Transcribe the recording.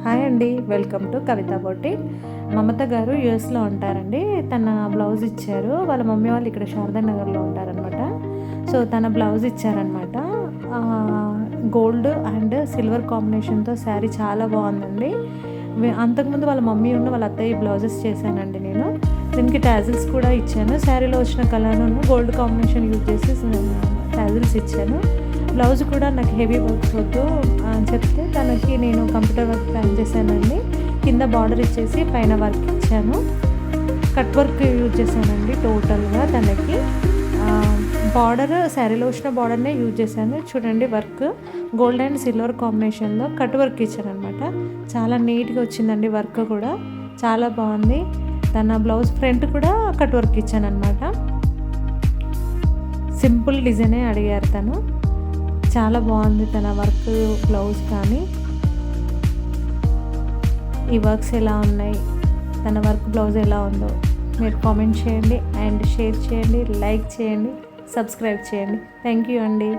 Hi అండి, welcome to Kavitha boutique. మమత గారు యూఎస్లో ఉంటారండి. తన బ్లౌజ్ ఇచ్చారు. వాళ్ళ మమ్మీ వాళ్ళు ఇక్కడ శారదానగర్లో ఉంటారనమాట. సో తన బ్లౌజ్ ఇచ్చారనమాట. గోల్డ్ అండ్ సిల్వర్ కాంబినేషన్తో శారీ చాలా బాగుందండి. అంతకుముందు వాళ్ళ మమ్మీ ఉన్న వాళ్ళ అత్తయ్య బ్లౌజెస్ చేశానండి నేను. దీనికి టాజిల్స్ కూడా ఇచ్చాను. శారీలో వచ్చిన కలర్ గోల్డ్ కాంబినేషన్ యూజ్ చేసి టాజిల్స్ ఇచ్చాను. బ్లౌజ్ కూడా నాకు హెవీ వర్క్స్ వద్దు అని చెప్తే తనకి నేను కంప్యూటర్ వర్క్ ప్లాన్ చేశానండి. కింద బార్డర్ ఇచ్చేసి పైన వర్క్ ఇచ్చాను. కట్ వర్క్ యూజ్ చేశానండి టోటల్గా. తనకి బార్డర్ శారీలో వచ్చిన బార్డర్నే యూజ్ చేశాను. చూడండి, వర్క్ గోల్డ్ అండ్ సిల్వర్ కాంబినేషన్లో కట్ వర్క్ ఇచ్చాను అనమాట. చాలా నీట్గా వచ్చిందండి. వర్క్ కూడా చాలా బాగుంది. తన బ్లౌజ్ ఫ్రంట్ కూడా కట్ వర్క్ ఇచ్చాను అనమాట. సింపుల్ డిజైనే అడిగారు తను. చాలా బాగుంది తన వర్క్ బ్లౌజ్. కానీ ఈ వర్క్స్ ఎలా ఉన్నాయి, తన వర్క్ బ్లౌజ్ ఎలా ఉందో మీరు కామెంట్ చేయండి అండ్ షేర్ చేయండి, లైక్ చేయండి, సబ్స్క్రైబ్ చేయండి. థ్యాంక్ యూ అండి.